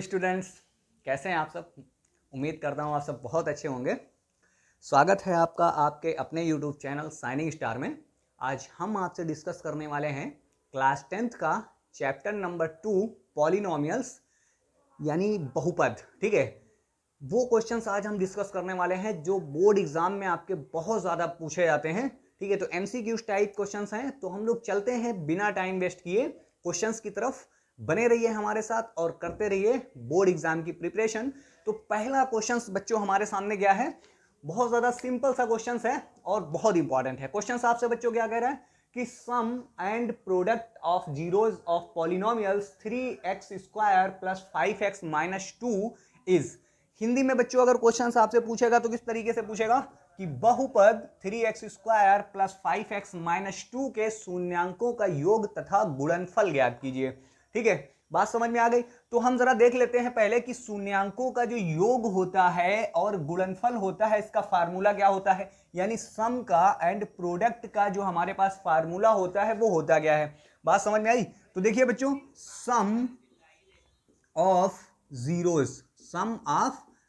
Students, कैसे हैं आप सब। उम्मीद करता हूँ आप सब बहुत अच्छे होंगे। स्वागत है आपका आपके अपने यूट्यूब चैनल शाइनिंग स्टार में। आज हम आपसे डिस्कस करने वाले हैं क्लास 10th का चैप्टर नंबर 2 पॉलिनोमियल्स यानी बहुपद। ठीक है, वो क्वेश्चंस आज हम डिस्कस करने वाले हैं जो बोर्ड एग्जाम में आपके बहुत ज़्यादा पूछे जाते हैं। ठीक है, तो एमसीक्यूज टाइप क्वेश्चंस हैं। तो हम लोग चलते हैं बिना टाइम वेस्ट किए क्वेश्चंस की तरफ। बने रहिए हमारे साथ और करते रहिए बोर्ड एग्जाम की प्रिपरेशन। तो पहला क्वेश्चंस बच्चों हमारे सामने गया है, बहुत ज़्यादा सिंपल सा क्वेश्चंस है और बहुत इंपॉर्टेंट है। क्वेश्चंस आपसे बच्चों क्या कह रहा है कि sum and product of zeros of polynomials 3x² + 5x - 2 is. Hindi में बच्चों अगर क्वेश्चन आपसे पूछेगा तो किस तरीके से पूछेगा कि बहुपद 3x² + 5x - 2 के शून्यांकों का योग तथा गुणनफल ज्ञात कीजिए। ठीक है, बात समझ में आ गई। तो हम जरा देख लेते हैं पहले कि शून्यांकों का जो योग होता है और गुणनफल होता है, इसका फार्मूला क्या होता है, यानी सम का एंड प्रोडक्ट का जो हमारे पास फार्मूला होता है वो होता क्या है। बात समझ में आई। तो देखिए बच्चों, सम ऑफ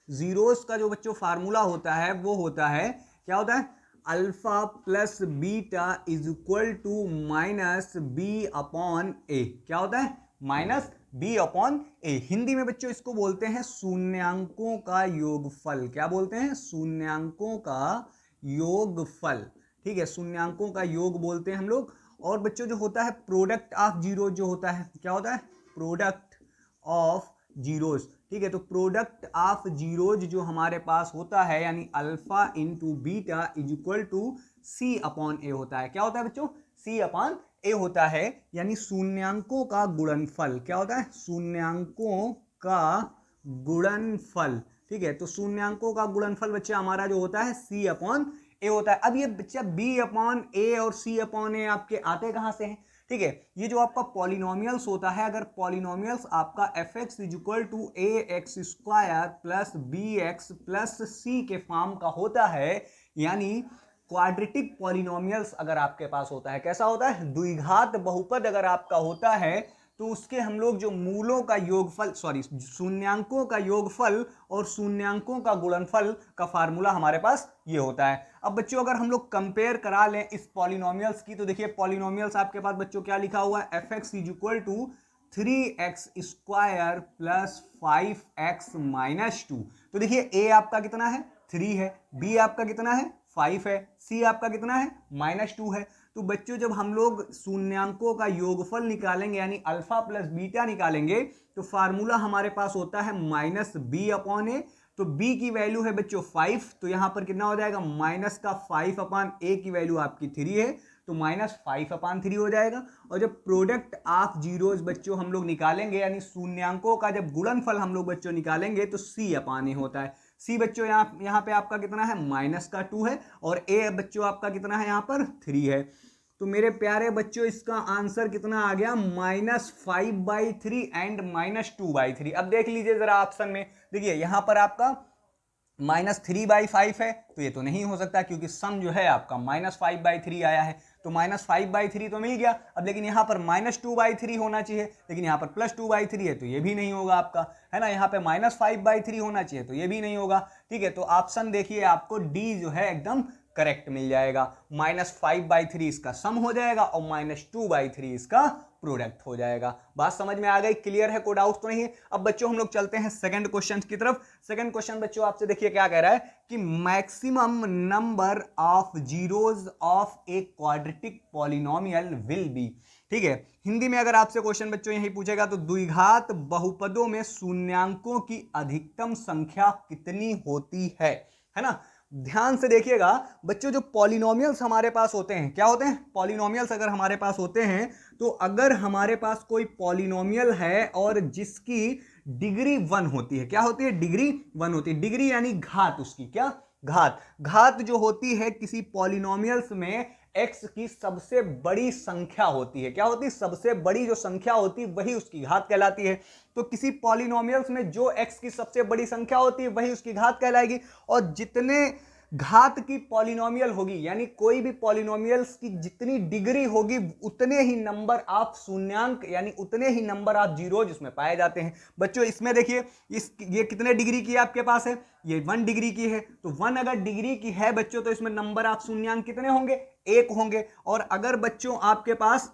जीरोस का जो बच्चों फार्मूला होता है वो होता है, क्या होता है, alpha plus beta is equal to minus b upon a. क्या होता है, minus b upon a. Hindi में बच्चों इसको बोलते हैं शून्यांकों का योगफल। क्या बोलते हैं, शून्यांकों का योगफल। ठीक है, शून्यांकों का योग बोलते हैं हम लोग। और बच्चों जो होता है प्रोडक्ट ऑफ जीरो जो होता है, क्या होता है, प्रोडक्ट ऑफ जीरोज। ठीक है, तो प्रोडक्ट ऑफ जीरोज जो हमारे पास होता है यानी alpha into beta is equal to c upon a होता है। क्या होता है बच्चों, सी अपॉन ए होता है, यानी शून्यांकों का गुणनफल। क्या होता है, शून्यांकों का गुणनफल। ठीक है, तो शून्यांकों का गुणनफल बच्चा हमारा जो होता है सी अपॉन ए होता है। अब ये बच्चा बी अपॉन ए और सी अपॉन ए आपके आते कहां से हैं। ठीक है, ये जो आपका पॉलिनोमियल्स होता है, अगर पॉलिनोमियल्स आपका fx is equal to ax² plus bx plus c के फॉर्म का होता है, यानी क्वाड्रेटिक पॉलिनोमियल्स अगर आपके पास होता है, कैसा होता है, द्विघात बहुपद अगर आपका होता है, तो उसके हम लोग जो मूलों का योगफल, शून्यांकों का योगफल और शून्यांकों का गुणनफल का फार्मूला हमारे पास ये होता है। अब बच्चों अगर हम लोग कंपेयर करा लें इस पॉलिनोमियल्स की, तो देखिए पॉलिनोमियल्स आपके पास बच्चों क्या लिखा हुआ है, fx is equal to 3x² + 5x - 2। तो देखिए a आपका कितना है, 3 है, b आपका कितना है, 5 है, c आपका कितना है, -2 है। तो बच्चों जब हम लोग शून्यांकों का योगफल निकालेंगे यानी अल्फा प्लस बीटा निकालेंगे, तो फार्मूला हमारे पास होता है माइनस बी अपॉन ए। तो b की वैल्यू है बच्चों 5, तो यहां पर कितना हो जाएगा, माइनस का 5 अपॉन a की वैल्यू आपकी 3 है, तो -5 अपॉन 3 हो जाएगा। और जब प्रोडक्ट ऑफ जीरोज बच्चों हम लोग निकालेंगे यानी शून्यांकों का जब गुणनफल हम लोग बच्चों निकालेंगे, तो c अपॉन ए होता है। सी बच्चों यहाँ पे आपका कितना है, -2 है, और ए बच्चों आपका कितना है, यहाँ पर 3 है। तो मेरे प्यारे बच्चों इसका आंसर कितना आ गया, -5/3 एंड -2/3। अब देख लीजिए जरा ऑप्शन में, देखिए यहाँ पर आपका -3/5 है, तो ये तो नहीं हो सकता क्योंकि सम जो है आपका -5/3 आया है, तो -5/3 तो मिल गया। अब लेकिन यहाँ पर -2/3 होना चाहिए, लेकिन यहाँ पर +2/3 है, तो ये भी नहीं होगा आपका, है ना। यहाँ पे -5/3 होना चाहिए, तो ये भी नहीं होगा। ठीक है, तो ऑप्शन देखिए आपको डी जो है एकदम करेक्ट मिल जाएगा। -5/3 इसका सम हो जाएगा और -2/3 इसका प्रोडक्ट हो जाएगा। बात समझ में आ गई, क्लियर है, कोई डाउट तो नहीं है। अब बच्चों हम लोग चलते हैं सेकंड क्वेश्चन की तरफ। सेकंड क्वेश्चन बच्चों आपसे देखिए क्या कह रहा है कि maximum number of zeros of a quadratic polynomial will be. ठीक है, हिंदी में अगर आपसे क्वेश्चन बच्चों यही पूछेगा तो द्विघात बहुपदों में शून्यांकों की अधिकतम संख्या कितनी होती है ना। ध्यान से देखिएगा बच्चों, जो पॉलिनोमियल्स हमारे पास होते हैं, क्या होते हैं, पॉलिनोमियल्स अगर हमारे पास होते हैं, तो अगर हमारे पास कोई पॉलिनोमियल है और जिसकी डिग्री 1 होती है, क्या होती है, डिग्री 1 होती है। डिग्री यानी घात, उसकी क्या, घात जो होती है किसी पॉलिनोमियल्स में x की सबसे बड़ी संख्या होती है। क्या होती है, सबसे बड़ी जो संख्या होती है वही उसकी घात कहलाती है। तो किसी पॉलिनोमियल्स में जो x की सबसे बड़ी संख्या होती है वही उसकी घात कहलाएगी। और जितने घात की पॉलिनोमियल होगी, यानी कोई भी पॉलिनोमियल्स की जितनी डिग्री होगी उतने ही नंबर आप शून्यांक यानी उतने ही नंबर आप जीरोज उसमें पाए जाते हैं। बच्चों इसमें देखिए ये कितने डिग्री की आपके पास है, ये 1 डिग्री की है, तो 1 अगर डिग्री की है बच्चों तो इसमें नंबर आप शून्यांक कितने होंगे, 1 होंगे। और अगर बच्चों आपके पास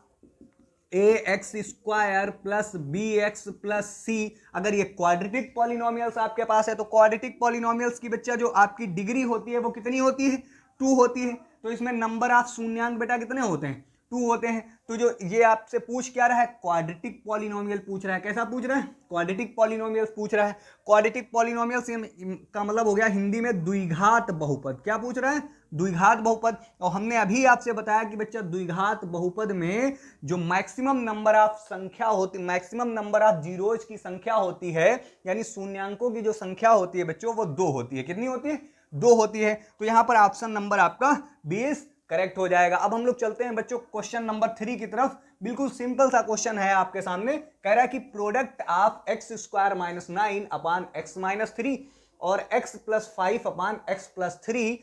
ax square plus b x plus c, अगर ये क्वाड्रेटिक पॉलिनोमियल्स आपके पास है तो क्वाड्रेटिक पॉलिनोमियल्स की बच्चा जो आपकी डिग्री होती है वो कितनी होती है, 2 होती है। तो इसमें नंबर ऑफ शून्यांक बेटा कितने होते हैं, 2 होते हैं। तो जो ये आपसे पूछ क्या रहा है, क्वाड्रेटिक पॉलिनोमियल पूछ रहा है। कैसा पूछ रहा है, क्वाड्रेटिक पॉलिनोमियल्स पूछ रहा है। क्वाड्रेटिक पॉलिनोमियल्स का मतलब हो गया हिंदी में द्विघात बहुपद। क्या पूछ रहा है, द्विघात बहुपद। और हमने अभी आपसे बताया कि बच्चा द्विघात बहुपद में जो मैक्सिमम नंबर ऑफ संख्या होती, मैक्सिमम नंबर ऑफ जीरोज की संख्या होती है, यानी शून्यांकों की जो संख्या होती है बच्चों वो 2 होती है। कितनी होती है, 2 होती है। तो यहां पर ऑप्शन नंबर आपका 20 करेक्ट हो जाएगा। अब हम लोग चलते हैं बच्चों क्वेश्चन नंबर 3 की तरफ। बिल्कुल सिंपल सा क्वेश्चन है आपके सामने। कह रहा है कि product of x square minus 9 upon x minus 3 और x plus 5 upon x plus 3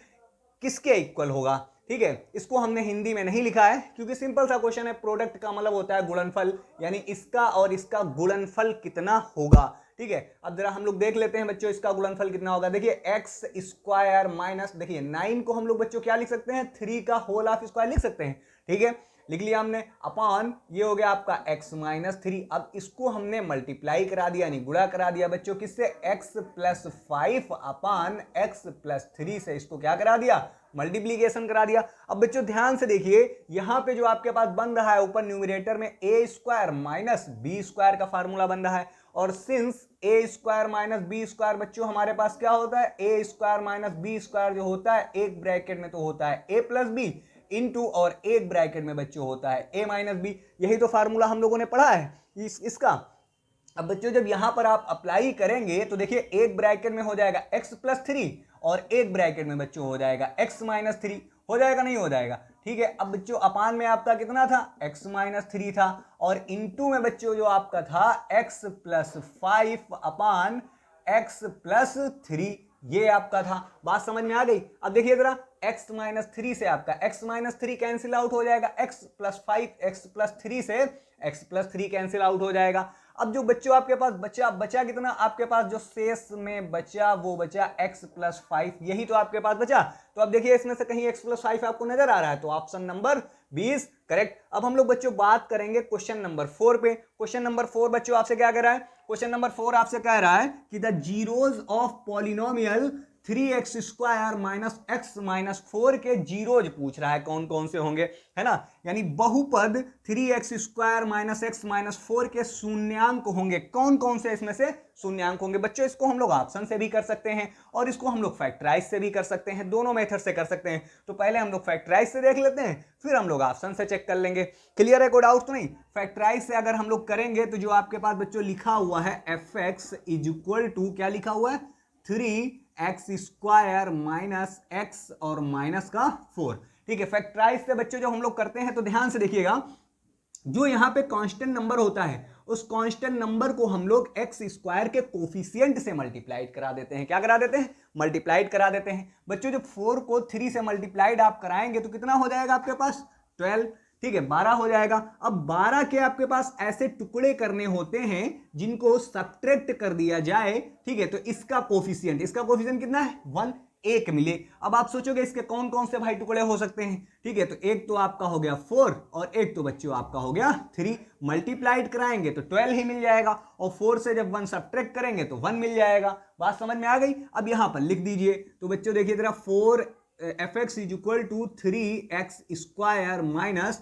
किसके इक्वल होगा। ठीक है, इसको हमने हिंदी में नहीं लिखा है क्योंकि सिंपल सा क्वेश्चन है। प्रोडक्ट का मतलब होता है गुणनफल, यानी इसका और इसका गुणनफल कितना होगा। ठीक है, अब जरा हम लोग देख लेते हैं बच्चों इसका गुणनफल कितना होगा। देखिए एक्स स्क्वायर माइनस, देखिए 9 को हम लोग बच्चों क्या लिख सकते हैं, 3 का होल ऑफ स्क्वायर लिख सकते हैं। ठीक है, लिख लिया हमने। अपॉन ये हो गया आपका x माइनस 3। अब इसको हमने मल्टीप्लाई करा दिया, यानी गुणा करा दिया बच्चों किससे, x plus 5 upon x plus 3 से इसको क्या करा दिया, मल्टीप्लीकेशन करा दिया। अब बच्चों ध्यान से देखिए यहां पे जो आपके पास बन रहा है ऊपर न्यूमरेटर में a square minus B square का फार्मूला बन रहा है। और since a square minus B square बच्चों हमारे पास क्या होता है, a square minus B square जो होता है एक ब्रैकेट में तो होता है a प्लस बी इनटू, और एक ब्रैकेट में बच्चों होता है a माइनस बी। यही तो फार्मूला हम लोगों ने पढ़ा है इसका। अब बच्चों जब यहां पर आप अप्लाई करेंगे तो देखिए एक ब्रैकेट में हो जाएगा x प्लस 3 और एक ब्रैकेट में बच्चों हो जाएगा x माइनस 3। हो जाएगा नहीं हो जाएगा। ठीक है, अब बच्चों अपान में आपका कितना था, x माइनस 3 था, और इनटू में बच्चों जो आपका था x प्लस 5 अपान x प्लस 3, ये आपका था। बात समझ में आ गई। अब देखिए जरा x माइनस 3 से आपका x माइनस 3 कैंसिल आउट हो जाएगा, x प्लस 5 x प्लस 3 से x प्लस 3 कैंसिल आउट हो जाएगा। अब जो बच्चों आपके पास बचा कितना, आपके पास जो शेष में बचा वो बचा x प्लस 5, यही तो आपके पास बचा। तो अब देखिए इसमें से कहीं x प्लस 5 आपको नजर आ रहा है, तो ऑप्शन नंबर 20 करेक्ट। अब हम लोग बच्चों बात करेंगे क्वेश्चन नंबर 4 पे। क्वेश्चन नंबर 4 बच्चों आपसे क्या कह रहा है, क्वेश्चन नंबर 4 आपसे कह रहा है कि the zeros of polynomial 3x square minus x minus 4 के जीरोज पूछ रहा है, कौन कौन से होंगे, है ना। यानी बहुपद 3x square minus x minus 4 के शून्यांक होंगे, कौन कौन से इसमें से शून्यांक होंगे। बच्चों इसको हम लोग ऑप्शन से भी कर सकते हैं और इसको हम लोग फैक्टराइज से भी कर सकते हैं, दोनों मेथड से कर सकते हैं। तो पहले हम लोग फैक्टराइज से देख लेते हैं, फिर हम लोग ऑप्शन से चेक कर लेंगे। क्लियर है, कोई डाउट तो नहीं। फैक्टराइज से अगर हम लोग करेंगे तो जो आपके पास बच्चों लिखा हुआ है fx इज इक्वल टू, क्या लिखा हुआ है, 3x स्क्वायर माइनस एक्स और माइनस का 4। ठीक है, फैक्टराइज से बच्चों जब हम लोग करते हैं तो ध्यान से देखिएगा, जो यहां पे कांस्टेंट नंबर होता है उस कांस्टेंट नंबर को हम लोग एक्स स्क्वायर के कोफिशिएंट से मल्टीप्लाइड करा देते हैं। क्या करा देते हैं, मल्टीप्लाइड करा देते हैं। बच्चों जब 4 को 3 से मल्टीप्लाइड आप कराएंगे तो कितना हो जाएगा आपके पास, 12। ठीक है, 12 हो जाएगा। अब 12 के आपके पास ऐसे टुकड़े करने होते हैं जिनको सब्ट्रैक्ट कर दिया जाए। ठीक है, तो इसका कोफिशिएंट कितना है, 1, 1 मिले। अब आप सोचोगे इसके कौन कौन से भाई टुकड़े हो सकते हैं। ठीक है, तो एक तो आपका हो गया 4 और एक तो बच्चों आपका हो गया 3। मल्टीप्लाइड कराएंगे तो 12 ही मिल जाएगा, और 4 से जब 1 सब्ट्रैक्ट करेंगे तो 1 मिल जाएगा। बात समझ में आ गई। अब यहां पर लिख दीजिए, तो बच्चों देखिए जरा 4 fx is equal to 3x square minus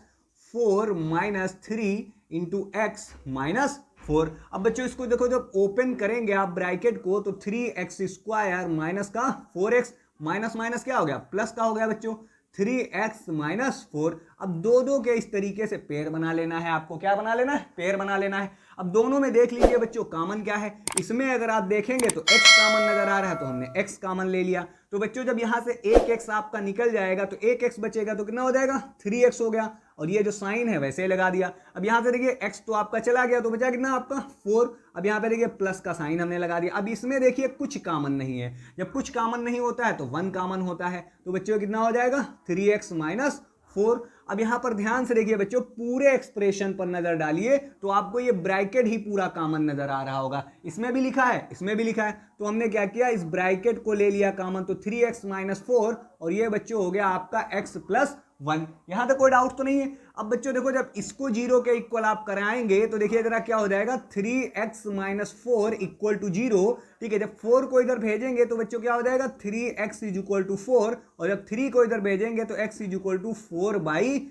4 minus 3 into x minus 4। अब बच्चों इसको देखो जब ओपन करेंगे आप ब्रैकेट को तो 3x स्क्वायर माइनस का 4x माइनस माइनस क्या हो गया, प्लस का हो गया बच्चों 3x माइनस 4। अब दो के इस तरीके से पेयर बना लेना है आपको। क्या बना लेना है, पेयर बना लेना है। अब दोनों में देख लीजिए बच्चों कॉमन क्या है, इसमें अगर आप देखेंगे तो x कॉमन नजर आ रहा है तो हमने x कॉमन ले लिया। तो बच्चों जब यहाँ से एक एक्स आपका निकल जाएगा तो एक एक्स बचेगा, तो कितना हो जाएगा 3x हो गया, और ये जो साइन है वैसे ही लगा दिया। अब यहाँ से देखिए x तो आपका चला गया, तो बचा कितना आपका 4। अब यहाँ पे देखिए प्लस का साइन हमने लगा दिया। अब इसमें देखिए कुछ कॉमन नहीं है, जब कुछ कॉमन नहीं होता है तो 1 कॉमन होता है, तो बच्चों कितना हो जाएगा 3x माइनस 4। अब यहां पर ध्यान से देखिए बच्चों, पूरे एक्सप्रेशन पर नजर डालिए तो आपको ये ब्रैकेट ही पूरा कॉमन नजर आ रहा होगा। इसमें भी लिखा है, इसमें भी लिखा है, तो हमने क्या किया, इस ब्रैकेट को ले लिया कॉमन, तो 3x माइनस 4, और ये बच्चों हो गया आपका x प्लस 1। यहां तक कोई डाउट तो नहीं है। अब बच्चों देखो, जब इसको 0 के इक्वल आप कराएंगे तो देखिए जरा क्या हो जाएगा, 3x माइनस 4 इक्वल टू 0। ठीक है, जब 4 को इधर भेजेंगे तो बच्चों क्या हो जाएगा, 3x इज इक्वल टू 4, और जब 3 को इधर भेजेंगे तो x इज इक्वल टू 4/3।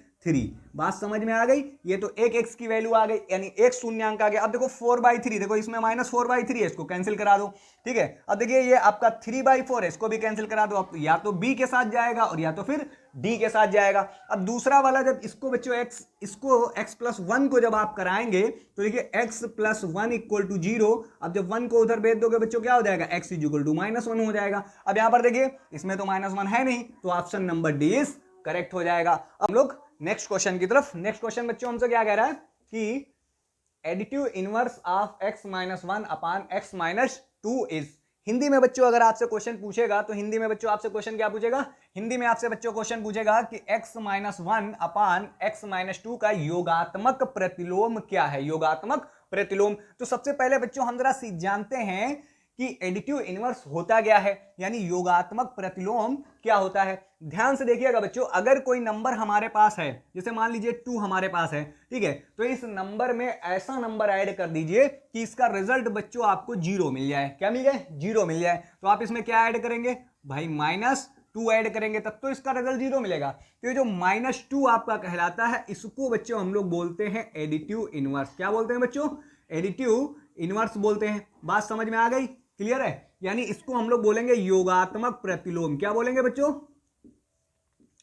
बात समझ में आ गई। ये तो एक x की वैल्यू आ गई, यानी एक शून्यांक आ गया। अब देखो 4/3, देखो इसमें माइनस 4/3 है, इसको कैंसिल करा दो। ठीक है, अब देखिए ये आपका 3/4 है, इसको भी कैंसिल करा दो। अब तो या तो b के साथ जाएगा और या तो फिर d के साथ जाएगा। अब दूसरा वाला, जब इसको बच्चों इसको x प्लस 1 को जब आप कराएंगे तो देखिए x प्लस 1 इक्वल टू 0। अब जब 1 को उधर भेज दोगे बच्चों क्या हो जाएगा, x इज इक्वल टू -1 हो जाएगा। अब यहां पर देखिए इसमें तो -1 है नहीं, तो option number D is correct हो जाएगा। अब हम लोग नेक्स्ट क्वेश्चन की तरफ। नेक्स्ट क्वेश्चन बच्चों हमसे क्या कह रहा है कि additive inverse of x minus 1 upon x minus 2 is. Hindi में बच्चों अगर आपसे क्वेश्चन पूछेगा तो हिंदी में बच्चों आपसे क्वेश्चन क्या पूछेगा, हिंदी में आपसे बच्चों क्वेश्चन पूछेगा कि x minus 1 upon x minus 2 का योगात्मक प्रतिलोम क्या है, योगात्मक प्रतिलोम। तो सबसे पहले बच्चों हम जरा जानते हैं कि एडिटिव इनवर्स होता क्या है, यानी योगात्मक प्रतिलोम क्या होता है। ध्यान से देखिएगा बच्चों, अगर कोई नंबर हमारे पास है, जैसे मान लीजिए 2 हमारे पास है, ठीक है, तो इस नंबर में ऐसा नंबर ऐड कर दीजिए कि इसका रिजल्ट बच्चों आपको 0 मिल जाए। क्या मिल जाए, 0 मिल जाए। तो आप इसमें क्या ऐड करेंगे भाई, -2 ऐड करेंगे, तब तो इसका रिजल्ट 0 मिलेगा। तो ये जो -2 आपका कहलाता है, इसको बच्चों हम लोग बोलते हैं एडिटिव इनवर्स। क्या बोलते हैं बच्चों, एडिटिव इनवर्स बोलते हैं। बात समझ में आ गई, क्लियर है। यानी इसको हम लोग बोलेंगे योगात्मक प्रतिलोम। क्या बोलेंगे बच्चों,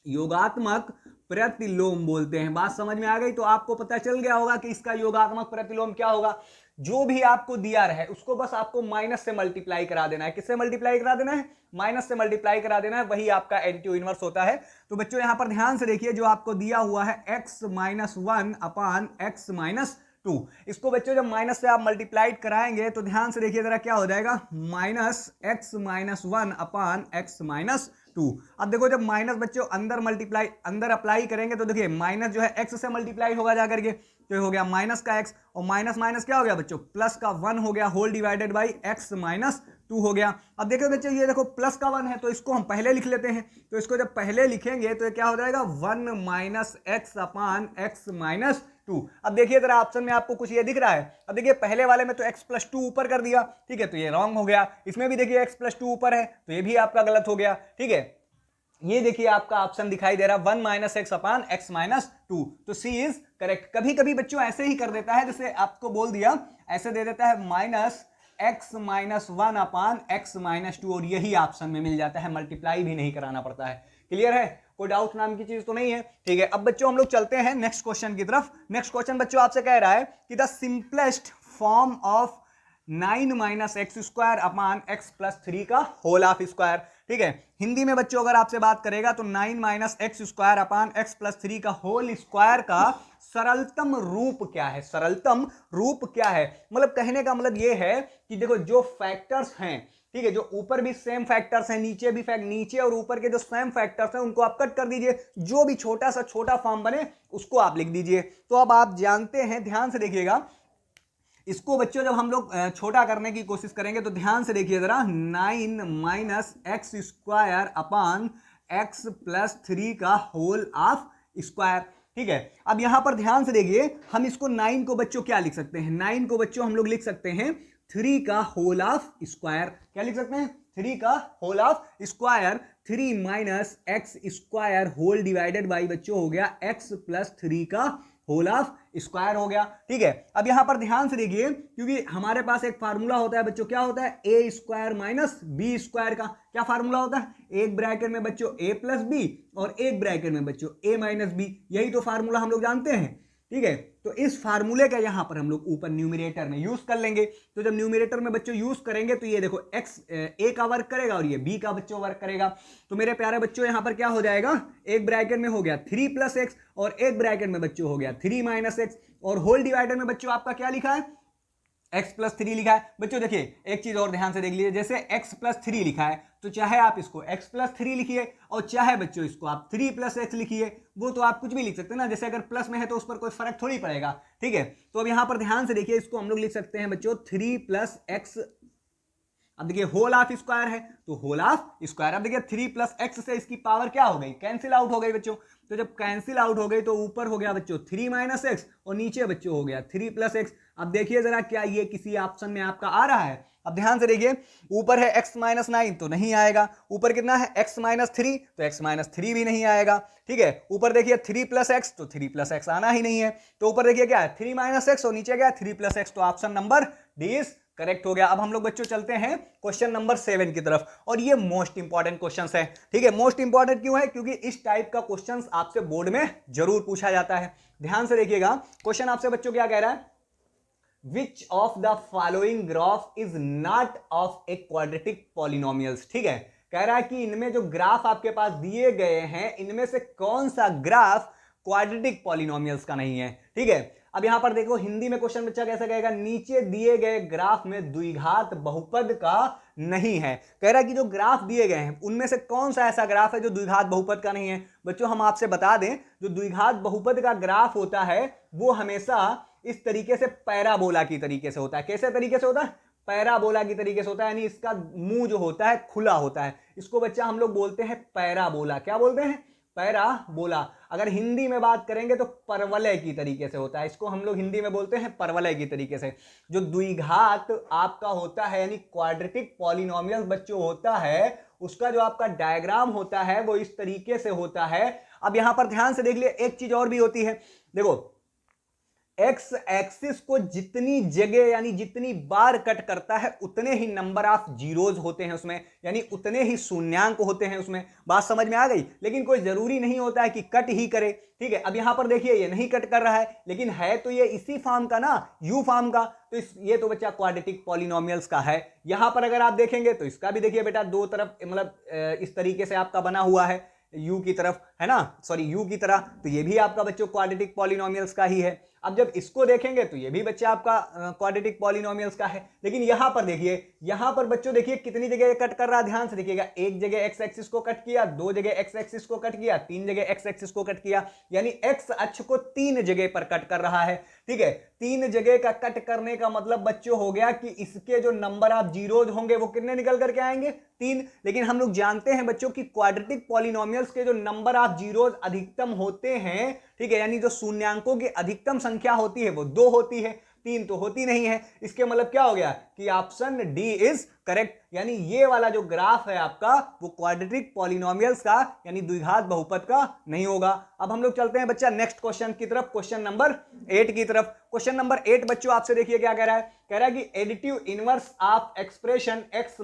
योगात्मक प्रतिलोम बोलते हैं। बात समझ में आ गई। तो आपको पता चल गया होगा कि इसका योगात्मक प्रतिलोम क्या होगा। जो भी आपको दिया रहे उसको बस आपको माइनस से मल्टीप्लाई करा देना है। किससे मल्टीप्लाई करा देना है, माइनस से मल्टीप्लाई करा देना है, वही आपका एडिटिव इनवर्स होता है। तो बच्चों यहां पर ध्यान से देखिए, जो आपको दिया हुआ है x minus 1 upon x minus 2, इसको बच्चों जब माइनस से आप मल्टीप्लाइड कराएंगे तो ध्यान से देखिए जरा क्या हो जाएगा, -x minus 1 upon x minus 2। अब देखो जब माइनस बच्चों अंदर अप्लाई करेंगे तो देखिए माइनस जो है x से मल्टीप्लाई होगा जाकर के, तो हो गया माइनस का x, और माइनस माइनस क्या हो गया बच्चों, प्लस का 1 हो गया, whole divided by x minus 2 हो गया। अब देखो बच्चों ये देखो प्लस का 1 है, तो इसको हम पहले लिख लेते हैं। तो इसको जब पहले लिखेंगे तो क्या हो जाएगा, 1 minus x upon x minus 2। अब देखिए जरा ऑप्शन में आपको कुछ ये दिख रहा है। अब देखिए पहले वाले में तो x प्लस 2 ऊपर कर दिया, ठीक है, तो ये रॉन्ग हो गया। इसमें भी देखिए x प्लस 2 ऊपर है, तो ये भी आपका गलत हो गया। ठीक है, ये देखिए आपका ऑप्शन दिखाई दे रहा है 1 minus x upon x minus 2, तो सी इज करेक्ट। कभी कभी बच्चों ऐसे ही कर देता है, जैसे आपको बोल दिया ऐसे दे देता है -x minus 1 upon x minus 2, और यही ऑप्शन में मिल जाता है, मल्टीप्लाई भी नहीं कराना पड़ता है। क्लियर है, कोई डाउट नाम की चीज तो नहीं है। ठीक है, अब बच्चों हम लोग चलते हैं नेक्स्ट क्वेश्चन की तरफ। नेक्स्ट क्वेश्चन बच्चों आपसे कह रहा है कि the simplest form of 9 minus x square upon x plus 3 का होल ऑफ स्क्वायर। ठीक है, हिंदी में बच्चों अगर आपसे बात करेगा तो 9 minus x square upon x plus 3 का होल स्क्वायर का सरलतम रूप क्या है, सरलतम रूप क्या है। मतलब कहने का मतलब ये है कि देखो जो फैक्टर्स हैं, ठीक है, जो ऊपर भी सेम फैक्टर्स हैं, नीचे भी नीचे और ऊपर के जो सेम फैक्टर्स हैं उनको आप कट कर दीजिए, जो भी छोटा सा छोटा फॉर्म बने उसको आप लिख दीजिए। तो अब आप जानते हैं, ध्यान से देखिएगा, इसको बच्चों जब हम लोग छोटा करने की कोशिश करेंगे तो ध्यान से देखिए जरा, 9 minus x square upon x plus 3 का होल ऑफ स्क्वायर। ठीक है, अब यहां पर ध्यान से देखिए, हम इसको 9 को बच्चों क्या लिख सकते हैं, 9 को बच्चों हम लोग लिख सकते हैं 3 का होल ऑफ स्क्वायर। क्या लिख सकते हैं, 3 का whole of square. 3 minus x square whole divided by बच्चों हो गया x प्लस 3 का होल ऑफ स्क्वायर हो गया। ठीक है, अब यहां पर ध्यान से देखिए, क्योंकि हमारे पास एक फार्मूला होता है बच्चों, क्या होता है, ए स्क्वायर माइनस बी स्क्वायर का। क्या फार्मूला होता है, एक ब्रैकेट में बच्चों a प्लस बी और एक ब्रैकेट में बच्चों a माइनस बी, यही तो फार्मूला हम लोग जानते हैं। ठीक है। तो इस फार्मूले का यहां पर हम लोग ऊपर न्यूमरेटर में यूज कर लेंगे। तो जब न्यूमरेटर में बच्चों यूज करेंगे तो ये देखो x a का वर्क करेगा और ये b का बच्चों वर्क करेगा। तो मेरे प्यारे बच्चों यहां पर क्या हो जाएगा, एक ब्रैकेट में हो गया 3 + x और एक ब्रैकेट में बच्चों हो गया 3 - x और होल डिवाइडर में बच्चों आपका क्या लिखा है, x + 3 लिखा है। बच्चों देखिए एक चीज और ध्यान से देख लीजिए, जैसे x + 3 लिखा है तो चाहे आप इसको x + 3 लिखिए और चाहे बच्चों इसको आप 3 + x लिखिए, वो तो आप कुछ भी लिख सकते हैं ना, जैसे अगर प्लस में है तो उस पर कोई फर्क थोड़ी पड़ेगा। ठीक है, तो अब यहां पर ध्यान से देखिए, इसको हम लोग लिख सकते हैं बच्चों 3 + x। अब देखिए होल ऑफ स्क्वायर है तो होल ऑफ स्क्वायर। अब देखिए 3 + x से इसकी पावर क्या हो गई, कैंसिल आउट हो गई बच्चों। तो जब कैंसिल आउट हो गई तो ऊपर हो गया बच्चों 3 - x और नीचे बच्चों हो गया 3 + x। अब देखिए जरा क्या ये किसी ऑप्शन में आपका आ रहा है। अब ध्यान से देखिए, ऊपर है x - 9 तो नहीं आएगा, ऊपर कितना है x - 3 तो x - 3 भी नहीं आएगा। ठीक है, ऊपर देखिए 3 + x तो 3 + x आना ही नहीं है। तो ऊपर देखिए क्या है 3 - x और नीचे क्या है 3 + x। तो option number D is correct हो गया। अब हम लोग बच्चों चलते हैं क्वेश्चन नंबर 7 की तरफ, और ये मोस्ट इंपॉर्टेंट क्वेश्चन है। ठीक है, मोस्ट इंपॉर्टेंट क्यों है, क्योंकि इस टाइप का क्वेश्चन आपसे बोर्ड में जरूर पूछा जाता है। ध्यान से देखिएगा, क्वेश्चन आपसे बच्चों क्या कह रहा है, which of the following graph is not of a quadratic polynomials. ठीक है, कह रहा है कि इनमें जो ग्राफ आपके पास दिए गए हैं इनमें से कौन सा ग्राफ क्वाड्रेटिक पॉलिनोमियल्स का नहीं है। ठीक है, अब यहां पर देखो हिंदी में क्वेश्चन बच्चा कैसे कहेगा, नीचे दिए गए ग्राफ में द्विघात बहुपद का नहीं है। कह रहा है कि जो ग्राफ दिए गए हैं उनमें से कौन सा ऐसा ग्राफ है जो द्विघात बहुपद का नहीं है। बच्चों हम आपसे बता दें, जो द्विघात बहुपद का ग्राफ होता है वो हमेशा इस तरीके से पैराबोला की तरीके से होता है। कैसे तरीके से होता है, पैराबोला की तरीके से होता है, यानी इसका मुंह जो होता है खुला होता है। इसको बच्चा हम लोग बोलते हैं पैराबोला। क्या बोलते हैं, पैराबोला। अगर हिंदी में बात करेंगे तो परवलय की तरीके से होता है, इसको हम लोग हिंदी में बोलते हैं परवलय की तरीके से। जो द्विघात आपका होता है यानी क्वाड्रेटिक पॉलिनोमियल बच्चों होता है, उसका जो आपका डायग्राम होता है वो इस तरीके से होता है। अब यहां पर ध्यान से देख लिए, एक चीज और भी होती है, देखो एक्स एक्सिस को जितनी जगह यानी जितनी बार कट करता है उतने ही नंबर ऑफ जीरोज होते हैं उसमें, यानी उतने ही शून्यांक होते हैं उसमें। बात समझ में आ गई, लेकिन कोई जरूरी नहीं होता है कि कट ही करे। ठीक है, अब यहां पर देखिए ये नहीं कट कर रहा है, लेकिन है तो ये इसी फॉर्म का ना, यू फॉर्म का। तो ये तो बच्चा क्वाड्रेटिक पॉलिनोमियल्स का है। यहां पर अगर आप देखेंगे तो इसका भी देखिए बेटा दो तरफ मतलब इस तरीके से आपका बना हुआ है, यू की तरफ है ना, सॉरी यू की तरह। तो ये भी आपका बच्चों क्वाड्रेटिक पॉलिनोमियल्स का ही है। अब जब इसको देखेंगे तो ये भी बच्चा आपका क्वाड्रेटिक पॉलिनोमियल्स का है। लेकिन यहां पर देखिए, यहां पर बच्चों देखिए कितनी जगह कट कर रहा है, ध्यान से देखिएगा। एक जगह एक्स एक्सिस को कट किया, दो जगह एक्स एक्सिस को कट किया, तीन जगह एक्स एक्सिस को कट किया, यानी एक्स अक्ष को तीन जगह पर कट कर रहा है। ठीक है, तीन जगह का कट करने का मतलब बच्चों हो गया कि इसके जो नंबर ऑफ जीरोज होंगे वो कितने निकल करके आएंगे, 3। लेकिन हम लोग जानते हैं बच्चों कि क्वाड्रेटिक पॉलिनोमियल्स के जो नंबर ऑफ जीरोज अधिकतम होते हैं, ठीक है, यानी जो शून्यांकों की अधिकतम संख्या होती है वो 2 होती है, 3 तो होती नहीं है। इसके मतलब क्या हो गया कि ऑप्शन डी इज करेक्ट, यानी ये वाला जो ग्राफ है आपका वो क्वाड्रेटिक पॉलिनोमियल्स का यानी द्विघात बहुपद का नहीं होगा। अब हम लोग चलते हैं बच्चा नेक्स्ट क्वेश्चन की तरफ, क्वेश्चन नंबर 8 की तरफ। क्वेश्चन नंबर 8 बच्चों आपसे देखिए क्या कह रहा है, कह रहा है कि additive inverse of expression x -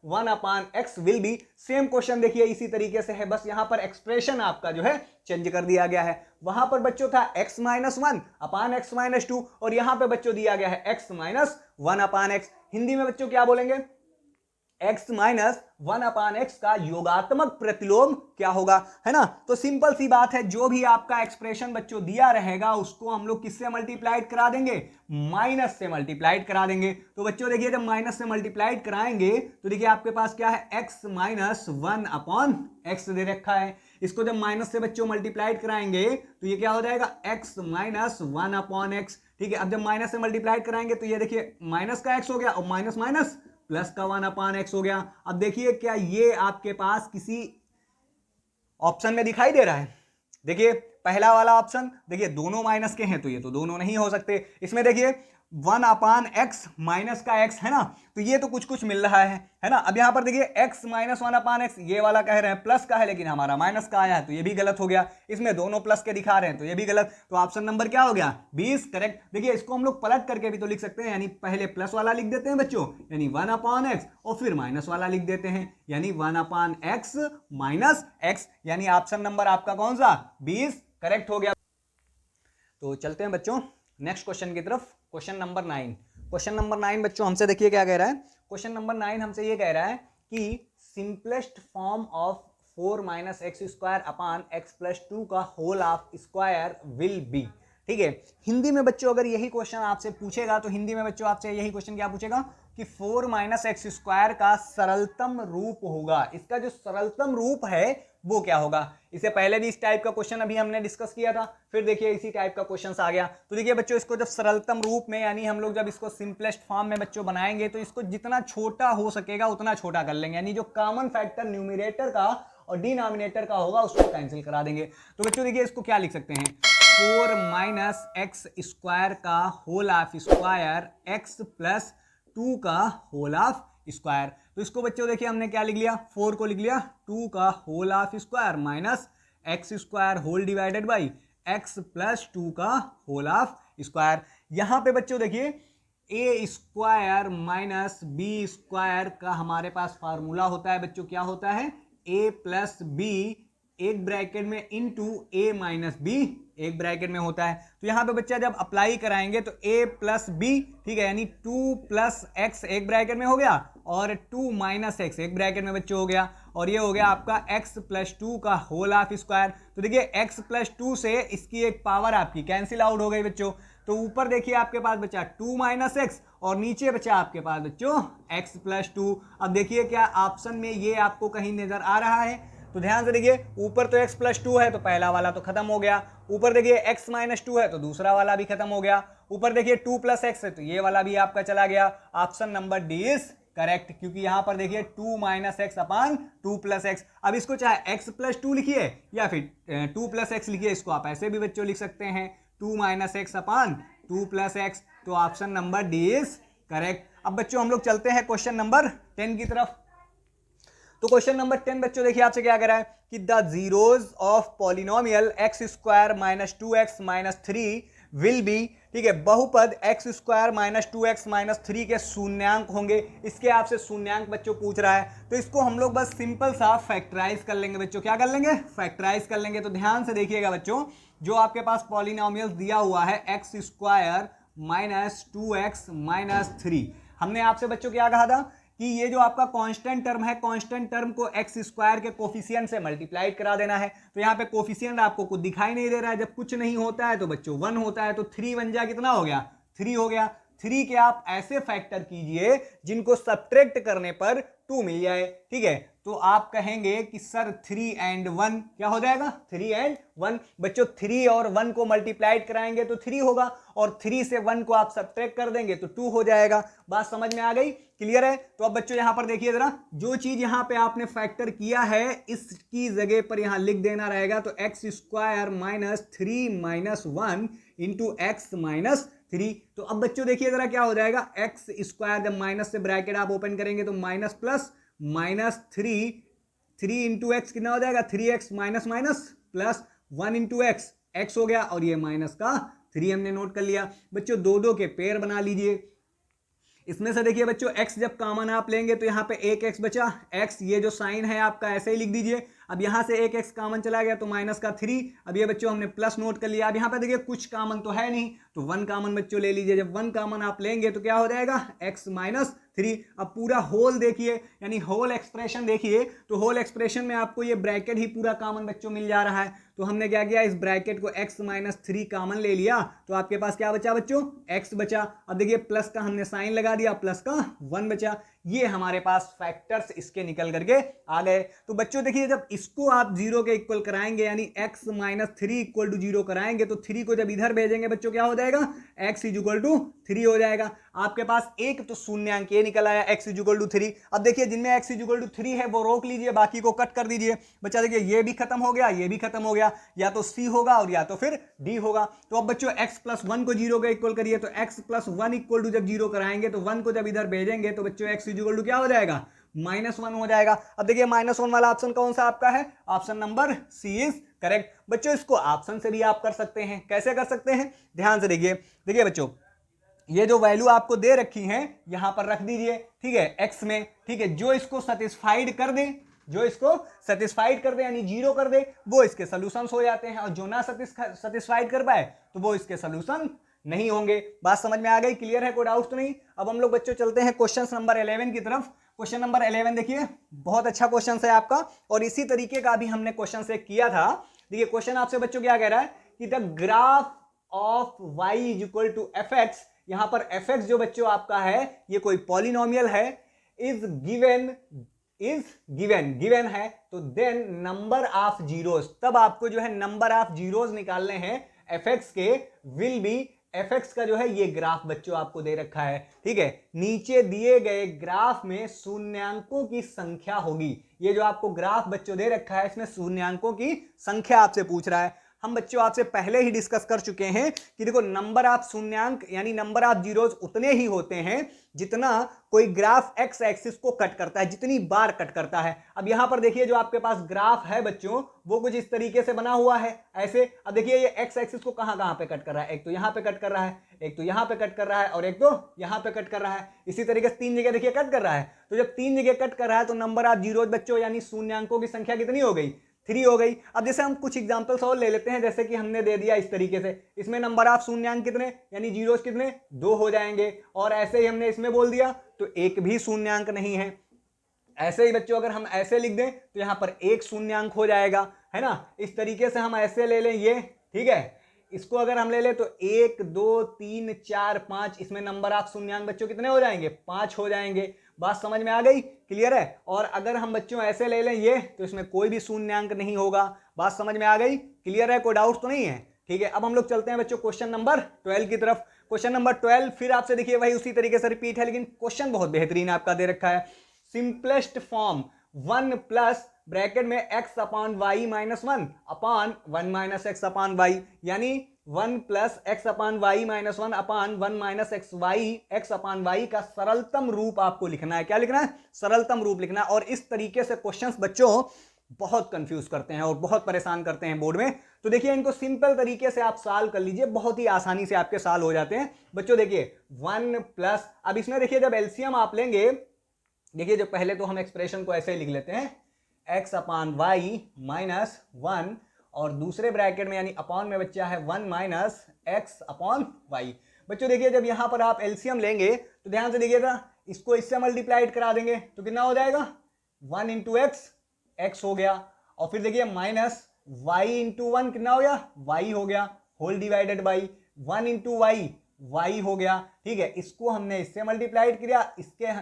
1/x will be. Same question देखिए इसी तरीके से है, बस यहां पर एक्सप्रेशन आपका जो है चेंज कर दिया गया है। वहां पर बच्चों था x - 1/x - 2 और यहां पे बच्चों दिया गया है x - 1/x। हिंदी में बच्चों क्या बोलेंगे, x - 1/x का योगात्मक प्रतिलोम क्या होगा, है ना। तो सिंपल सी बात है, जो भी आपका एक्सप्रेशन बच्चों दिया रहेगा उसको हम लोग किससे मल्टीप्लाइड करा देंगे, माइनस से मल्टीप्लाइड करा देंगे। तो बच्चों देखिए जब माइनस से मल्टीप्लाइड कराएंगे तो देखिए आपके पास क्या है, x - 1/x दे रखा है। इसको जब माइनस से बच्चों मल्टीप्लाइड कराएंगे तो ये क्या हो जाएगा, x - 1/x। ठीक है, अब जब माइनस से मल्टीप्लाइड कराएंगे तो ये देखिए माइनस का x हो गया और माइनस माइनस प्लस का 1/x हो गया। अब देखिए क्या ये आपके पास किसी ऑप्शन में दिखाई दे रहा है, देखिए पहला वाला ऑप्शन देखिए दोनों माइनस के हैं तो ये तो दोनों नहीं हो सकते। इसमें देखिए 1/x माइनस का x है ना, तो ये तो कुछ कुछ मिल रहा है ना। अब यहां पर देखिए x - 1/x ये वाला कह रहे हैं प्लस का है लेकिन हमारा माइनस का आया है तो ये भी गलत हो गया। इसमें दोनों प्लस के दिखा रहे हैं तो ये भी गलत। तो ऑप्शन नंबर क्या हो गया, 20 करेक्ट। देखिए इसको हम लोग पलट करके भी तो लिख सकते हैं, यानी पहले प्लस वाला लिख देते हैं बच्चों यानी 1/x और फिर माइनस वाला लिख देते हैं यानी 1/x - x, यानी ऑप्शन नंबर आपका कौन सा 20 करेक्ट हो गया। तो चलते हैं बच्चों नेक्स्ट क्वेश्चन की तरफ। Question number 9। क्वेश्चन नंबर 9 बच्चों हमसे देखिए क्या कह रहा है। क्वेश्चन नंबर 9 हमसे ये कह रहा है कि simplest form of 4 minus x square upon x plus 2 का whole of square will be. ठीक है, हिंदी में बच्चों अगर यही क्वेश्चन आपसे पूछेगा तो हिंदी में बच्चों आपसे यही क्वेश्चन क्या पूछेगा कि 4 माइनस एक्स स्क्वायर का सरलतम रूप होगा। इसका जो सरलतम रूप है वो क्या होगा। इससे पहले भी इस टाइप का क्वेश्चन अभी हमने डिस्कस किया था, फिर देखिए इसी टाइप का क्वेश्चन आ गया। तो देखिए बच्चों इसको जब सरलतम रूप में यानी हम लोग जब इसको सिंपलेस्ट फॉर्म में बच्चों बनाएंगे तो इसको जितना छोटा हो सकेगा उतना छोटा कर लेंगे, यानी जो कॉमन फैक्टर न्यूमरेटर का और डिनोमिनेटर का होगा उसको कैंसिल करा देंगे। तो बच्चों देखिए इसको क्या लिख सकते हैं, 4 माइनस एक्स स्क्वायर का whole of square x plus 2 का होल ऑफ स्क्वायर। तो इसको बच्चों देखिए हमने क्या लिख लिया, 4 को लिख लिया 2 का whole of square minus x square whole divided by x plus 2 का होल ऑफ स्क्वायर। यहां पे बच्चों देखिए A square minus B square का हमारे पास फार्मूला होता है बच्चों, क्या होता है, ए प्लस बी एक ब्रैकेट में इंटू ए माइनस बी एक ब्रैकेट में होता है। तो यहां पे बच्चा जब अप्लाई कराएंगे तो a प्लस बी, ठीक है, यानी 2 प्लस एक्स एक ब्रैकेट में हो गया और 2 माइनस एक्स एक ब्रैकेट में बच्चों हो गया, और ये हो गया आपका x प्लस 2 का होल ऑफ स्क्वायर। तो देखिए x प्लस 2 से इसकी एक पावर आपकी कैंसिल आउट हो गई बच्चों। तो ऊपर देखिए आपके पास बचा 2 माइनस एक्स और नीचे बचा आपके पास बच्चों x प्लस 2। अब देखिए क्या ऑप्शन में ये आपको कहीं नजर आ रहा है, तो ध्यान से देखिए ऊपर तो x प्लस 2 है तो पहला वाला तो खत्म हो गया, ऊपर देखिए x माइनस 2 है तो दूसरा वाला भी खत्म हो गया, ऊपर देखिए 2 प्लस एक्स है तो ये वाला भी आपका चला गया। Option number D is correct, क्योंकि यहां पर देखिए 2 minus x upon 2 plus x. अब इसको चाहे x प्लस 2 लिखिए या फिर 2 प्लस एक्स लिखिए, इसको आप ऐसे भी बच्चों लिख सकते हैं 2 minus x upon 2 plus x. तो option number D is correct. अब बच्चों हम लोग चलते हैं क्वेश्चन नंबर 10 की तरफ। तो क्वेश्चन नंबर 10 बच्चों देखिए आपसे क्या कह रहा है कि the zeros of polynomial x square minus 2x minus 3 will be, ठीक है, बहुपद x square minus 2x minus 3 के शून्यांक होंगे। इसके आपसे शून्यांक बच्चों पूछ रहा है, तो इसको हम लोग बस सिंपल सा फैक्टराइज कर लेंगे बच्चों। क्या कर लेंगे, फैक्टराइज कर लेंगे। तो ध्यान से देखिएगा बच्चों, जो आपके पास पॉलिनोमियल दिया हुआ है x square minus 2x minus 3, हमने आपसे बच्चों क्या कहा था कि ये जो आपका कांस्टेंट टर्म है, कांस्टेंट टर्म को एक्स स्क्वायर के कोफिशिएंट से मल्टीप्लाई करा देना है। तो यहाँ पे कोफिशिएंट आपको कुछ दिखाई नहीं दे रहा है, जब कुछ नहीं होता है तो बच्चों 1 होता है, तो 3 बन जा कितना हो गया, 3 हो गया। 3 के आप ऐसे फैक्टर कीजिए जिनको सब्ट्रैक्ट करने पर 2 मिल जाए, ठीक है। तो आप कहेंगे कि सर 3 and 1 क्या हो जाएगा, 3 and 1। बच्चों 3 और 1 को मल्टीप्लाइड कराएंगे तो 3 होगा, और 3 से 1 को आप सब्ट्रैक्ट कर देंगे तो 2 हो जाएगा। बात समझ में आ गई, क्लियर है। तो अब बच्चों यहां पर देखिए जरा, जो चीज यहां पे आपने फैक्टर किया है इसकी जगह पर यहां लिख देना रहेगा। तो x square minus 3 minus 1 into x minus 3। तो अब बच्चों देखिए जरा क्या हो जाएगा, एक्स स्क्वायर जब माइनस से ब्रैकेट आप ओपन करेंगे तो minus plus minus 3 into x कितना हो जाएगा, 3x minus minus plus 1 into x, x हो गया, और ये माइनस का 3 हमने नोट कर लिया। बच्चों दो दो के पेयर बना लीजिए। इसमें से देखिए बच्चों x जब कॉमन आप लेंगे तो यहाँ पे एक x बचा, x ये जो साइन है आपका ऐसे ही लिख दीजिए। अब यहाँ से एक x कॉमन चला गया तो माइनस का 3। अब ये बच्चों हमने प्लस नोट कर लिया। अब यहाँ पे देखिए कुछ कॉमन तो है नहीं, तो 1 कॉमन बच्चों ले लीजिए। जब 1 कॉमन आप लेंगे तो क्या हो जाएगा, x माइनस 3। अब पूरा होल देखिए, यानी होल एक्सप्रेशन देखिए, तो होल एक्सप्रेशन में आपको ये ब्रैकेट ही पूरा कॉमन बच्चों मिल जा रहा है। तो हमने क्या किया, इस ब्रैकेट को x माइनस 3 कॉमन ले लिया, तो आपके पास क्या बचा बच्चों, x बचा। अब देखिए प्लस का हमने साइन लगा दिया, प्लस का 1 बचा। ये हमारे पास फैक्टर्स इसके निकल करके आ गए। तो बच्चों देखिए जब इसको आप 0 के इक्वल कराएंगे, यानी x माइनस 3 इक्वल टू 0 कराएंगे, तो 3 को जब इधर भेजेंगे बच्चों क्या हो जाएगा, x इज इक्वल टू 3 हो जाएगा। आपके पास एक तो शून्यांक ये निकल आया, x इज इक्वल टू 3। अब देखिए जिनमें x इज इक्वल टू 3 है वो रोक लीजिए, बाकी को कट कर दीजिए। बच्चा देखिए ये भी खत्म हो गया, ये भी खत्म हो गया, या तो c होगा और या तो फिर d होगा। तो अब बच्चों x प्लस 1 को 0 के इक्वल करिए, तो x प्लस 1 इक्वल टू जब 0 कराएंगे तो 1 को जब इधर भेजेंगे तो बच्चों x इज इक्वल टू क्या हो जाएगा, -1 हो जाएगा। अब देखिए -1 वाला ऑप्शन कौन सा आपका है, option number C is correct. बच्चों इसको ऑप्शन से भी आप कर सकते हैं, कैसे कर सकते हैं, ध्यान से देखिए। देखिए बच्चों ये जो वैल्यू आपको दे रखी है यहां पर रख दीजिए, ठीक है, x में, ठीक है, जो इसको सेटिस्फाइड कर दे जो इसको सेटिस्फाइड कर दे यानी जीरो कर दे वो इसके सोल्यूशंस हो जाते हैं, और जो ना सेटिस्फाइड कर पाए तो वो इसके सोल्यूशन नहीं होंगे। बात समझ में आ गई? क्लियर है? कोई डाउट तो नहीं? अब हम लोग बच्चों चलते हैं क्वेश्चन नंबर 11 की तरफ। क्वेश्चन नंबर 11 देखिए, बहुत अच्छा क्वेश्चन है आपका, और इसी तरीके का भी हमने क्वेश्चन से किया था। देखिए क्वेश्चन आपसे बच्चों क्या कह रहा है कि the graph of y is equal to F x, यहां पर एफ एक्स जो बच्चों आपका है ये कोई पॉलिनोमियल है, इज गिवन है, तो देन नंबर ऑफ जीरोस, तब आपको जो है नंबर ऑफ जीरोस निकालने हैं एफ एक्स के, विल बी एफ एक्स का जो है ये ग्राफ बच्चों आपको दे रखा है, ठीक है। नीचे दिए गए ग्राफ में शून्यांकों की संख्या होगी, ये जो आपको ग्राफ बच्चों दे रखा है इसमें शून्यांकों की संख्या आपसे पूछ रहा है। हम बच्चों आपसे पहले ही डिस्कस कर चुके हैं कि देखो नंबर ऑफ शून्यांक यानी नंबर ऑफ जीरोस उतने ही होते हैं जितना कोई ग्राफ एक्स एक्सिस को कट करता है, जितनी बार कट करता है। अब यहां पर देखिए जो आपके पास ग्राफ है बच्चों वो कुछ इस तरीके से बना हुआ है ऐसे। अब देखिए ये एक्स एक्सिस को कहां पे कट कर रहा है, एक तो यहां पे कट कर रहा है, एक तो यहां पे कट कर रहा है, और एक तो यहां पे कट कर रहा है। इसी तरीके से 3 जगह देखिए कट कर रहा है। तो जब 3 जगह कट कर रहा है तो नंबर ऑफ जीरोस बच्चों यानी शून्यांकों की संख्या कितनी हो गई? 3 हो गई। अब जैसे हम कुछ एग्जांपल्स और ले लेते हैं, जैसे कि हमने दे दिया इस तरीके से, इसमें नंबर ऑफ शून्यांक कितने यानी जीरोस कितने? 2 हो जाएंगे, और ऐसे ही हमने इसमें बोल दिया तो एक भी शून्यांक नहीं है। ऐसे ही बच्चों अगर हम ऐसे लिख दें तो यहां पर एक शून्यांक हो जाएगा, है ना। इस तरीके से हम ऐसे ले लें ये, ठीक है। इसको अगर हम ले लें तो 1 2 3 4 5, इसमें नंबर ऑफ शून्यांक बच्चों कितने हो जाएंगे? 5 हो जाएंगे। बात समझ में आ गई? क्लियर है? और अगर हम बच्चों ऐसे ले लें ये, तो इसमें कोई भी शून्यांक नहीं होगा। बात समझ में आ गई? क्लियर है? कोई डाउट तो नहीं है? ठीक है। अब हम लोग चलते हैं बच्चों क्वेश्चन नंबर 12 की तरफ। क्वेश्चन नंबर 12 फिर आपसे देखिए वही उसी तरीके से रिपीट है, लेकिन क्वेश्चन बहुत बेहतरीन आपका दे रखा है। सिंपलेस्ट फॉर्म 1 प्लस ब्रैकेट में x upon Y minus 1 upon 1 minus x upon Y, यानी 1 plus x upon Y minus 1 upon 1 minus x upon Y का सरलतम रूप आपको लिखना है। क्या लिखना है? सरलतम रूप लिखना है। और इस तरीके से क्वेश्चंस बच्चों बहुत कंफ्यूज करते हैं और बहुत परेशान करते हैं बोर्ड में। तो देखिए इनको सिंपल तरीके से आप सॉल्व कर लीजिए, बहुत ही आसानी से आपके सॉल्व हो जाते हैं बच्चों। देखिए 1 प्लस, अब इसमें देखिए जब एलसीएम आप लेंगे, देखिए जो पहले तो हम एक्सप्रेशन को ऐसे ही लिख लेते हैं, x अपॉन वाई माइनस 1, और दूसरे ब्रैकेट में यानी अपॉन में बच्चा है 1 माइनस एक्स अपॉन वाई। बच्चों देखिए जब यहां पर आप एलसीएम लेंगे तो ध्यान से देखिएगा, इसको इससे मल्टीप्लाइड करा देंगे तो कितना हो जाएगा? 1 इंटू एक्स हो गया, और फिर देखिए माइनस वाई इंटू 1 कितना हो गया? वाई हो गया, whole divided by 1 into Y हो गया, ठीक है। इसको हमने इससे मल्टीप्लाइड किया,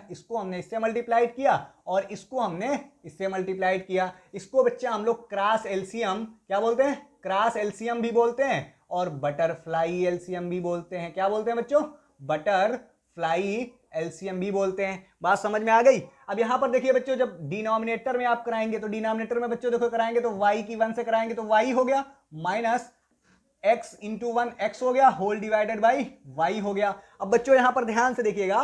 इसको हमने इससे मल्टीप्लाइड किया, और इसको हमने इससे मल्टीप्लाइड किया। इसको बच्चा हम लोग क्रॉस एलसीएम क्या बोलते हैं? क्रॉस एलसीएम भी बोलते हैं, और बटरफ्लाई एलसीएम भी बोलते हैं। क्या बोलते हैं बच्चों? बटरफ्लाई एलसीएम भी बोलते हैं। बात समझ में आ गई? अब यहां पर देखिए बच्चों जब डिनोमिनेटर में आप कराएंगे तो डिनोमिनेटर में बच्चों देखो कराएंगे तो y की 1 से कराएंगे तो y हो गया, माइनस x इंटू 1 x हो गया, होल डिवाइडेड बाई y हो गया। अब बच्चों यहां पर ध्यान से देखिएगा,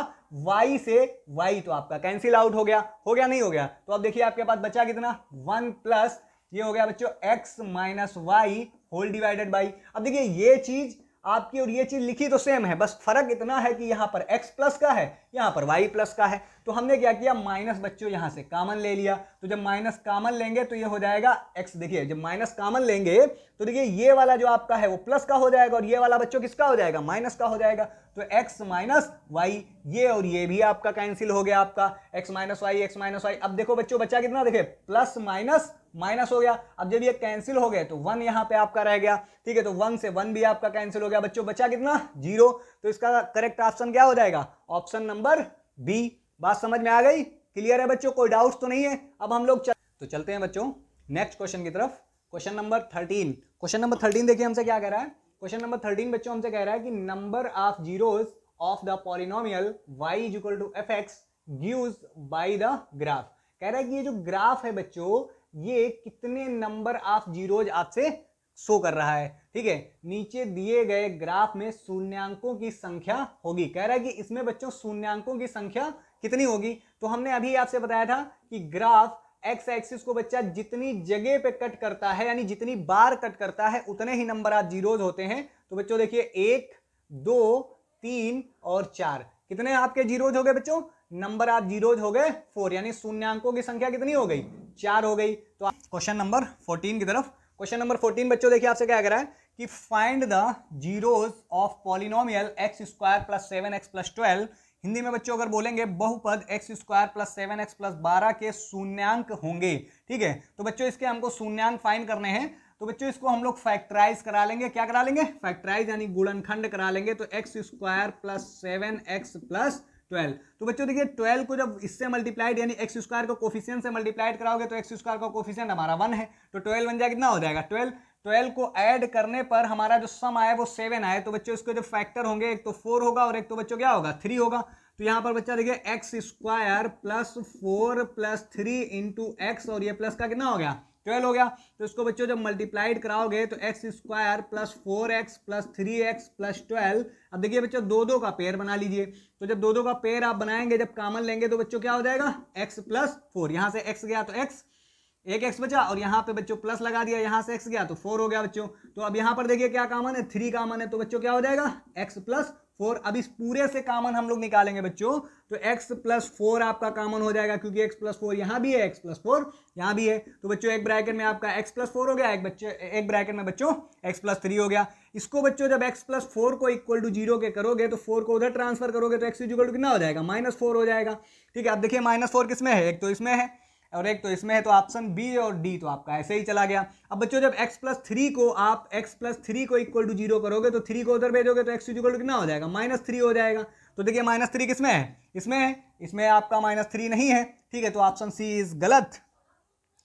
y से y तो आपका कैंसिल आउट हो गया नहीं हो गया? तो अब देखिए आपके पास बचा कितना? 1 प्लस ये हो गया बच्चों x minus Y whole divided by. अब देखिए ये चीज आपकी और ये चीज लिखी तो सेम है, बस फर्क इतना है कि यहां पर x प्लस का है, यहां पर y प्लस का है। तो हमने क्या किया? माइनस बच्चों यहां से कॉमन ले लिया। तो जब माइनस कॉमन लेंगे तो ये हो जाएगा x। देखिए जब माइनस कॉमन लेंगे तो देखिए ये वाला जो आपका है वो प्लस का हो जाएगा, और ये वाला बच्चों किसका हो जाएगा? माइनस का हो जाएगा। तो x माइनस वाई, ये और ये भी आपका कैंसिल हो गया, आपका x माइनस वाई। अब देखो बच्चों बचा कितना? देखिए प्लस माइनस माइनस हो गया। अब जब ये कैंसिल हो गए तो 1 यहां पे आपका रह गया, ठीक है। तो 1 से 1 भी आपका कैंसिल हो गया बच्चों, बचा कितना? 0। तो इसका करेक्ट ऑप्शन क्या हो जाएगा? Option number B. बात समझ में आ गई? क्लियर है बच्चों? कोई डाउट तो नहीं है? अब हम लोग चलते हैं बच्चों नेक्स्ट क्वेश्चन की तरफ। Question number 13। क्वेश्चन नंबर 13 देखिए हमसे क्या कह रहा है। क्वेश्चन नंबर 13 बच्चों हमसे कह रहा है कि number of zeros of the polynomial y is equal to F x gives by the graph. कह रहा है कि ये जो ग्राफ है बच्चों ये कितने नंबर ऑफ जीरोज आपसे शो कर रहा है, ठीक है। नीचे दिए गए ग्राफ में शून्यांकों की संख्या होगी। कह रहा है कि इसमें बच्चों शून्यांकों की संख्या कितनी होगी? तो हमने अभी आपसे बताया था कि ग्राफ एक्स एक्सिस को बच्चा जितनी जगह पे कट करता है यानी जितनी बार कट करता है उतने ही नंबर ऑफ जीरोज होते हैं। तो बच्चों देखिए 1 2 3 और 4 कितने आपके जीरोज हो गए बच्चों? नंबर ऑफ जीरोज हो गए 4, यानी शून्यांकों की संख्या कितनी हो गई? 4 हो गई। तो क्वेश्चन नंबर 14 की तरफ, क्वेश्चन नंबर 14 बच्चों देखिए आपसे क्या कह रहा है कि find the zeros of polynomial x square plus 7x plus 12। Hindi में बच्चों अगर बोलेंगे बहुपद x square plus 7x plus 12 के शून्यांक होंगे। ठीक है, तो बच्चों इसके हमको शून्यांक फाइंड करने हैं। तो बच्चों इसको हम लोग फैक्टराइज करा लेंगे। क्या करा लेंगे? फैक्टराइज यानी गुणनखंड करा लेंगे। तो x square plus 7x plus 12। तो बच्चों देखिए 12 को जब इससे मल्टीप्लाइड यानी एक्स स्क्वायर को कोफिशिएंट से मल्टीप्लाइड कराओगे तो एक्स स्क्वायर का कोफिशिएंट हमारा 1 है, तो 12 बन जाएगा, कितना हो जाएगा 12 को ऐड करने पर हमारा जो सम आया वो 7 आए। तो बच्चों इसके जो फैक्टर होंगे एक तो 4 होगा और एक तो बच्चों क्या होगा 3 होगा। तो यहां पर बच्चा देखिए x square plus 4 plus 3 into x और ये प्लस का कितना हो गया 12 हो गया। तो इसको बच्चों जब मल्टीप्लाइड कराओगे तो x square plus 4x plus 3x plus 12। अब देखिए बच्चों दो दो का पेयर बना लीजिए। तो जब दो दो का पेयर आप बनाएंगे, जब कॉमन लेंगे तो बच्चों क्या हो जाएगा x प्लस 4। यहां से x गया तो x, एक x बचा और यहाँ पे बच्चों प्लस लगा दिया, यहाँ से x गया तो 4 हो गया बच्चों। तो अब यहाँ पर देखिए क्या कॉमन है 3 कॉमन है, तो बच्चों क्या हो जाएगा x प्लस 4। अब इस पूरे से कॉमन हम लोग निकालेंगे बच्चों, तो x प्लस 4 आपका कॉमन हो जाएगा क्योंकि x प्लस 4 यहाँ भी है, x प्लस 4 यहाँ भी है। तो बच्चों एक ब्रैकेट में आपका x प्लस 4 हो गया, एक ब्रैकेट में बच्चों x प्लस 3 हो गया। इसको बच्चों जब x प्लस 4 को इक्वल टू 0 के करोगे तो 4 को उधर ट्रांसफर करोगे तो x इक्वल टू कितना हो जाएगा -4 हो जाएगा। ठीक है, अब देखिए -4 किसमें है, एक तो इसमें है और एक तो इसमें है, तो ऑप्शन बी और डी तो आपका ऐसे ही चला गया। अब बच्चों जब x प्लस 3 को आप x प्लस 3 को इक्वल टू 0 करोगे तो 3 को उधर भेजोगे तो x इक्वल टू कितना हो जाएगा -3 हो जाएगा। तो देखिए -3 किसमें है, इसमें है, इसमें आपका -3 नहीं है। ठीक है, तो ऑप्शन सी इज गलत,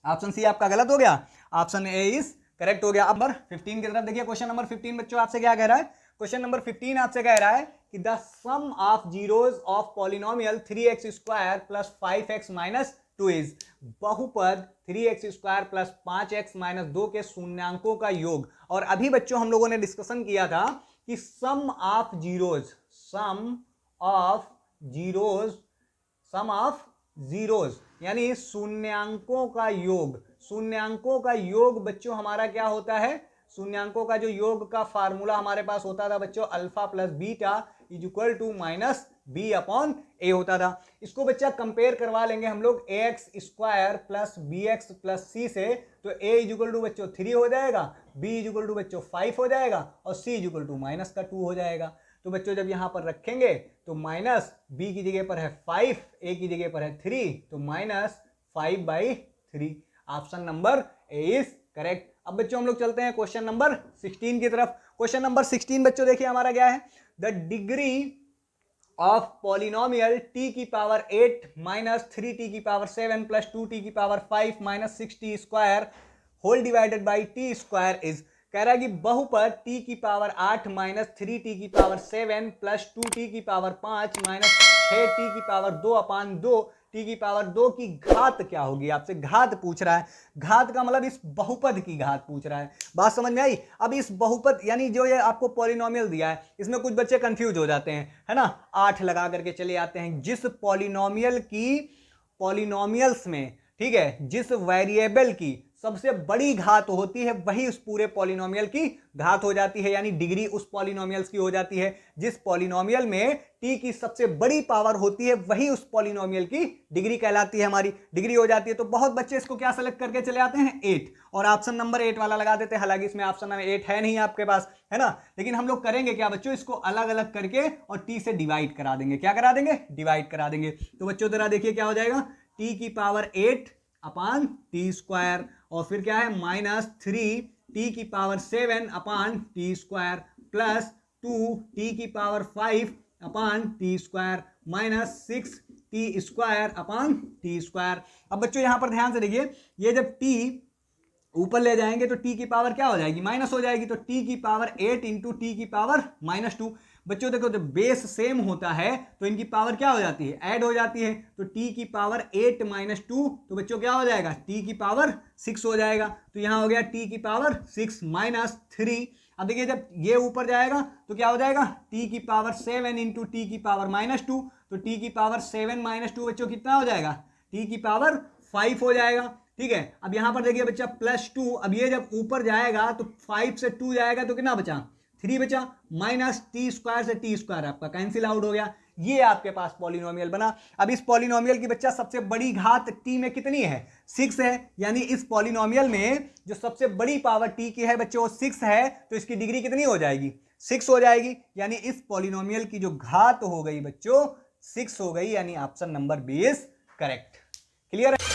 ऑप्शन सी आपका गलत हो गया, ऑप्शन ए इज करेक्ट हो गया। अब नंबर 15 की तरफ देखिए, क्वेश्चन नंबर 15 बच्चों आपसे क्या कह रहा है, क्वेश्चन नंबर 15 आपसे कह रहा है कि the sum of zeros of polynomial 3x square plus 5x minus 2 is बहुपद 3x square plus 5x minus 2 के शून्यांकों का योग। और अभी बच्चों हम लोगों ने डिस्कशन किया था कि sum of zeros, sum of zeros यानी शून्यांकों का योग। शून्यांकों का योग बच्चों हमारा क्या होता है, शून्यांकों का जो योग का फार्मूला हमारे पास होता था बच्चों alpha plus beta is equal to minus b upon a होता था। इसको बच्चा कंपेयर करवा लेंगे हम लोग ax square plus b x plus c से, तो a इज इक्वल टू बच्चों 3 हो जाएगा, b इज इक्वल टू बच्चों 5 हो जाएगा और c is equal to minus का 2 हो जाएगा। तो बच्चों जब यहां पर रखेंगे तो माइनस b की जगह पर है 5, a की जगह पर है 3, तो -5/3। Option number A is correct. अब बच्चों हम लोग चलते हैं क्वेश्चन नंबर 16 की तरफ। क्वेश्चन नंबर 16 बच्चों देखिए हमारा क्या है, the degree of polynomial t की पावर 8 माइनस 3t की पावर 7 प्लस 2t की power 5 minus 6t square whole divided by t square is. कह रहा है कि बहुपद t की पावर 8 माइनस 3t की पावर 7 प्लस 2t की पावर 5 माइनस 6t की पावर 2 अपान 2 t की पावर 2 की घात क्या होगी, आपसे घात पूछ रहा है। घात का मतलब इस बहुपद की घात पूछ रहा है। बात समझ में आई। अब इस बहुपद यानी जो ये आपको पॉलिनोमियल दिया है इसमें कुछ बच्चे कंफ्यूज हो जाते हैं, है ना, 8 लगा करके चले आते हैं। जिस पॉलिनोमियल की पॉलिनोमियल्स में, ठीक है, जिस वेरिएबल की सबसे बड़ी घात होती है वही उस पूरे पॉलिनोमियल की घात हो जाती है, यानी डिग्री उस पॉलिनोमियल्स की हो जाती है। जिस पॉलिनोमियल में t की सबसे बड़ी पावर होती है वही उस पॉलिनोमियल की डिग्री कहलाती है, हमारी डिग्री हो जाती है। तो बहुत बच्चे इसको क्या सेलेक्ट करके चले आते हैं 8 और ऑप्शन नंबर 8 वाला लगा देते हैं। हालांकि इसमें ऑप्शन नंबर 8 है नहीं आपके पास, है ना, लेकिन हम लोग करेंगे क्या बच्चों, इसको अलग अलग करके और t से डिवाइड करा देंगे। क्या करा देंगे, डिवाइड करा देंगे। तो बच्चों जरा देखिए क्या हो जाएगा, t की पावर 8 अपान टी स्क्वायर और फिर क्या है -3t की power 7 upon t square plus 2t की power 5 upon t square minus 6t square upon t square. अब बच्चों यहां पर ध्यान से देखिए, ये जब t ऊपर ले जाएंगे तो t की पावर क्या हो जाएगी, माइनस हो जाएगी। तो t की पावर 8 इंटू टी की पावर -2। बच्चों देखो जब बेस सेम होता है तो इनकी पावर क्या हो जाती है, ऐड हो जाती है। तो t की पावर 8 - 2 तो बच्चों क्या हो जाएगा, t की पावर 6 हो जाएगा। तो यहां हो गया t की पावर 6 - 3। अब देखिए जब ये ऊपर जाएगा तो क्या हो जाएगा, t की पावर 7 इंटू टी की पावर -2। तो t की पावर 7 - 2 बच्चों कितना हो जाएगा, t की पावर 5 हो जाएगा। ठीक है, अब यहां पर देखिए बच्चा +2, अब ये जब ऊपर जाएगा तो 5 से 2 जाएगा तो कितना बचा, 3 बचा, माइनस टी स्क्वायर से टी स्क्वायर आपका कैंसिल आउट हो गया। ये आपके पास पॉलिनोमियल बना। अब इस पॉलिनोमियल की बच्चा सबसे बड़ी घात t में कितनी है? 6 है, यानी इस पॉलिनोमियल में जो सबसे बड़ी पावर t की है बच्चों वो 6 है, तो इसकी डिग्री कितनी हो जाएगी? 6 हो जाएगी, यानी इस पॉलिनोमियल की जो घात हो गई बच्चों 6 हो गई, यानी option number B is correct. Clear है?